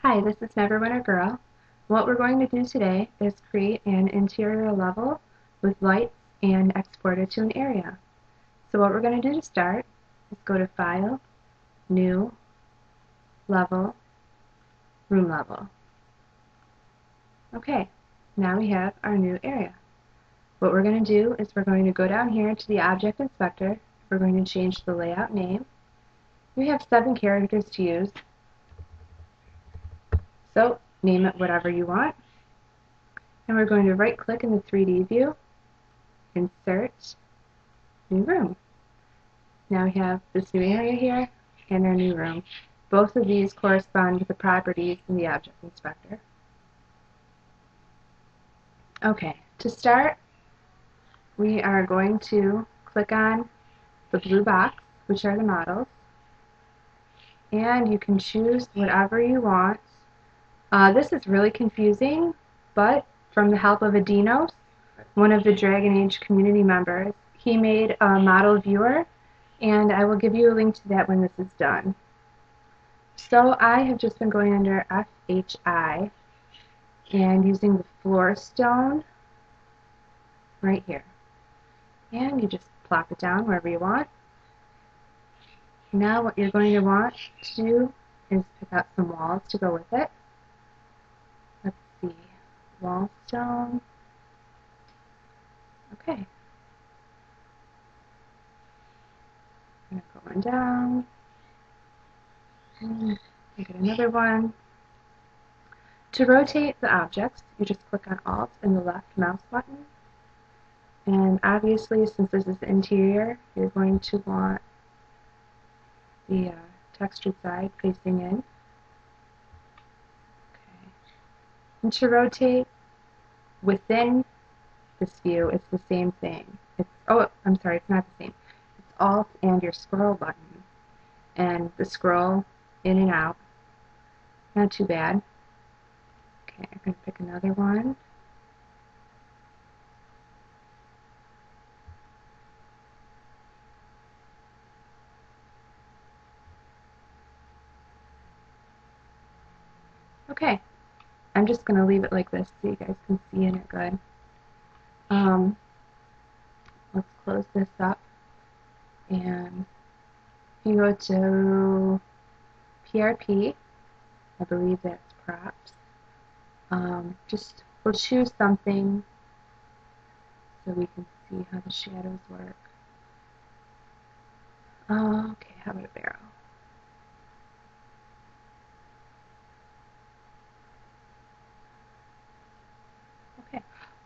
Hi, this is Neverwinter Girl. What we're going to do today is create an interior level with lights and export it to an area. So what we're going to do to start is go to File, New, Level, Room Level. Okay, now we have our new area. What we're going to do is we're going to go down here to the Object Inspector. We're going to change the layout name. We have 7 characters to use. So name it whatever you want. And we're going to right click in the 3D view, Insert, New Room. Now we have this new area here and our new room. Both of these correspond to the properties in the Object Inspector. Okay, to start, we are going to click on the blue box, which are the models, and you can choose whatever you want. This is really confusing, but from the help of Adinos, one of the Dragon Age community members, he made a model viewer, and I will give you a link to that when this is done. So I have just been going under FHI and using the floor stone right here. And you just plop it down wherever you want. Now what you're going to want to do is pick out some walls to go with it. Let's see, wall stone. Okay. I'm going to put one down. And get another one. To rotate the objects, you just click on Alt and the left mouse button. And obviously, since this is the interior, you're going to want the textured side facing in. Okay. And to rotate within this view, it's the same thing. I'm sorry, it's not the same. It's Alt and your scroll button. And the scroll in and out. Not too bad. Okay, I'm going to pick another one. Okay, I'm just going to leave it like this so you guys can see in it good. Let's close this up, and if you go to PRP, I believe that's props, we'll choose something so we can see how the shadows work. Okay, how about a barrel?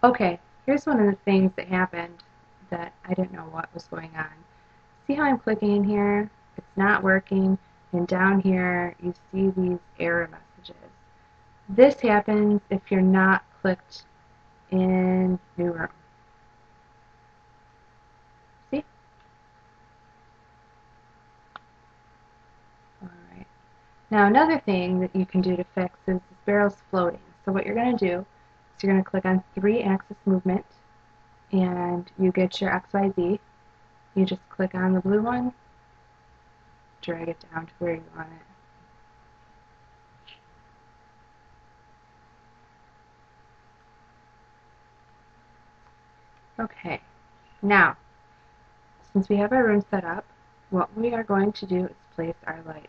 Okay, here's one of the things that happened that I didn't know what was going on. See how I'm clicking in here? It's not working, and down here you see these error messages. This happens if you're not clicked in New Room. See? Alright. Now another thing that you can do to fix is this barrel's floating. So what you're going to do is you're going to click on 3-axis movement, and you get your XYZ. You just click on the blue one, drag it down to where you want it. Okay, now, since we have our room set up, what we are going to do is place our lights.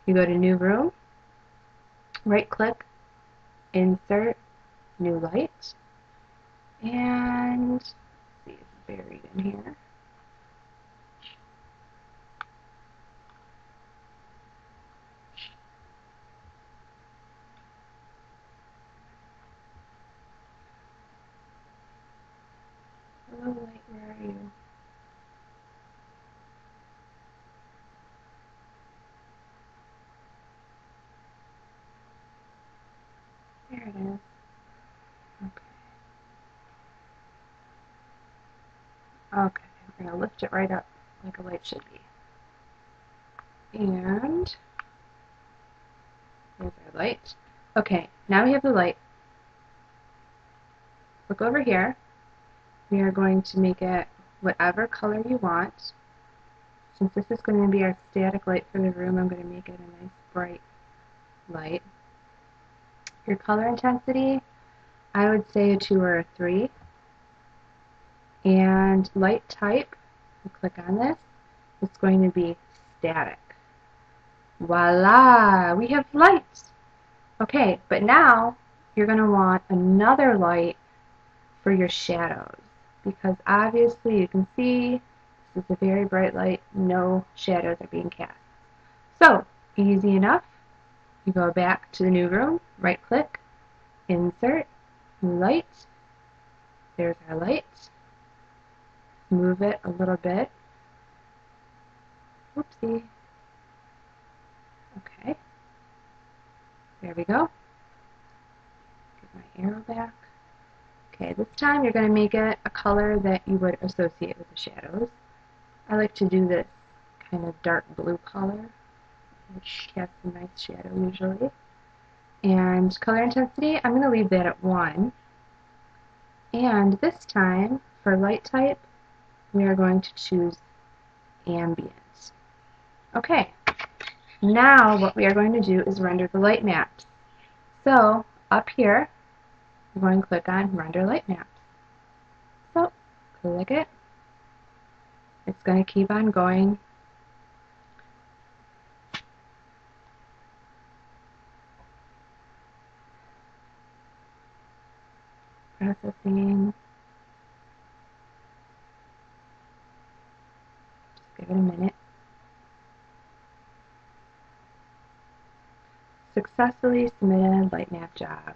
You go to New Room, right click, Insert, New Light, and let's see, it's buried in here. Hello, light, where are you? There it is. Okay, I'm going to lift it right up like a light should be. And there's our light. Okay, now we have the light. Look over here. We are going to make it whatever color you want. Since this is going to be our static light for the room, I'm going to make it a nice bright light. Your color intensity, I would say a 2 or a 3. And light type, you click on this, it's going to be static. Voila! We have lights! Okay, but now you're going to want another light for your shadows, because obviously you can see this is a very bright light, no shadows are being cast. So, easy enough, you go back to the new room, right click, insert, light, there's our light, move it a little bit, whoopsie, okay, there we go, get my arrow back. Okay, this time you're going to make it a color that you would associate with the shadows. I like to do this kind of dark blue color, which has a nice shadow usually. And color intensity, I'm going to leave that at 1. And this time, for light type, we are going to choose ambient. Okay, now what we are going to do is render the light maps. So, up here, we're going to click on Render Light Maps. So, click it. It's going to keep on going. Processing. Just give it a minute. Successfully submitted light map job.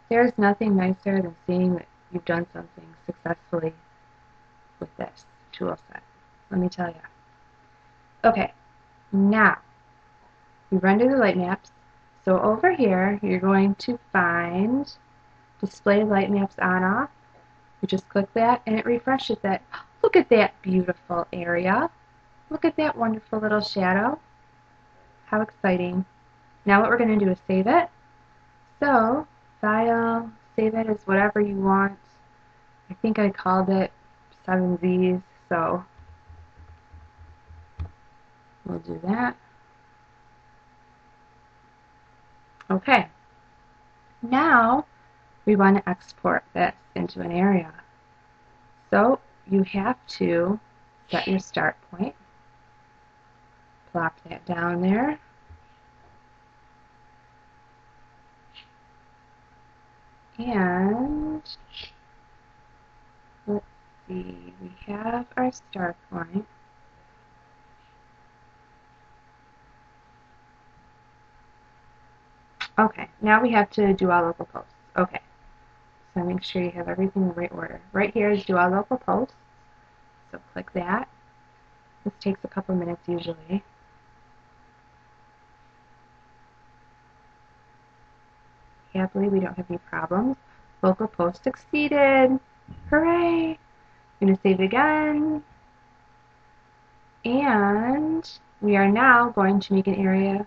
There's nothing nicer than seeing that you've done something successfully with this tool set. Let me tell you. Okay, now we render the light maps. So over here, you're going to find Display Light Maps On Off. You just click that and it refreshes it. Look at that beautiful area. Look at that wonderful little shadow. How exciting. Now what we're going to do is save it. So, File, save it as whatever you want. I think I called it 7Zs, so we'll do that. Okay. Now we want to export this into an area. So you have to set your start point. Plop that down there. And let's see, we have our start point. Okay, now we have to do all local posts. Okay, so make sure you have everything in the right order. Right here is do all local posts. So click that. This takes a couple minutes usually. Happily, we don't have any problems. Local post succeeded. Hooray! I'm going to save it again. And we are now going to make an area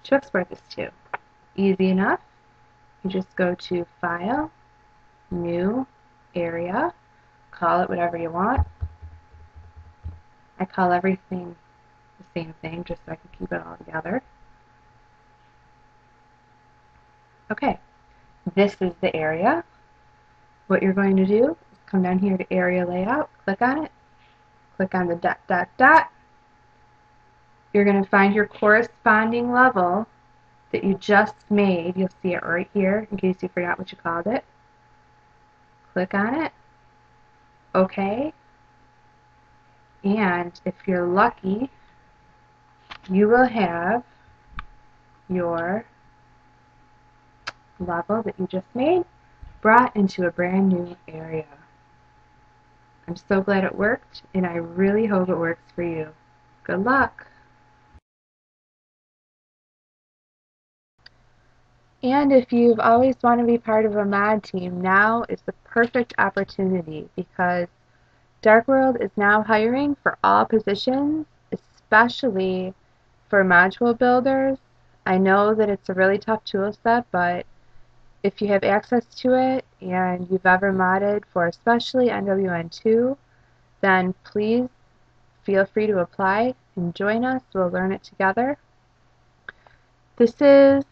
to export this to. Easy enough. You just go to File, New, Area, call it whatever you want. I call everything the same thing just so I can keep it all together. Okay, this is the area. What you're going to do is come down here to Area Layout, click on it, click on the dot, dot, dot. You're going to find your corresponding level that you just made. You'll see it right here in case you forgot what you called it. Click on it. OK. And if you're lucky, you will have your level that you just made brought into a brand new area. I'm so glad it worked, and I really hope it works for you. Good luck! And if you've always wanted to be part of a mod team, now is the perfect opportunity because DarkWorld is now hiring for all positions, especially for module builders. I know that it's a really tough tool set, but if you have access to it and you've ever modded for especially NWN2, then please feel free to apply and join us. We'll learn it together. This is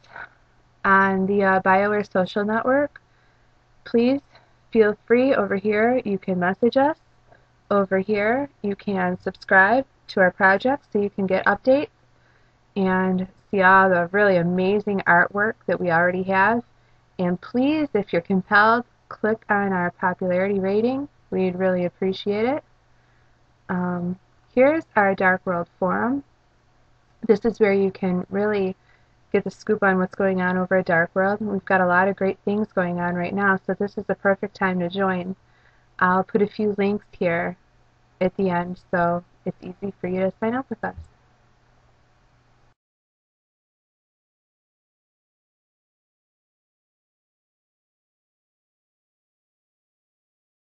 on the BioWare social network, please feel free. Over here you can message us. Over here you can subscribe to our project so you can get updates and see all the really amazing artwork that we already have. And please, if you're compelled, click on our popularity rating. We'd really appreciate it. Here's our DarkWorld Forum. This is where you can really get the scoop on what's going on over at DarkWorld. We've got a lot of great things going on right now, so this is the perfect time to join. I'll put a few links here at the end so it's easy for you to sign up with us.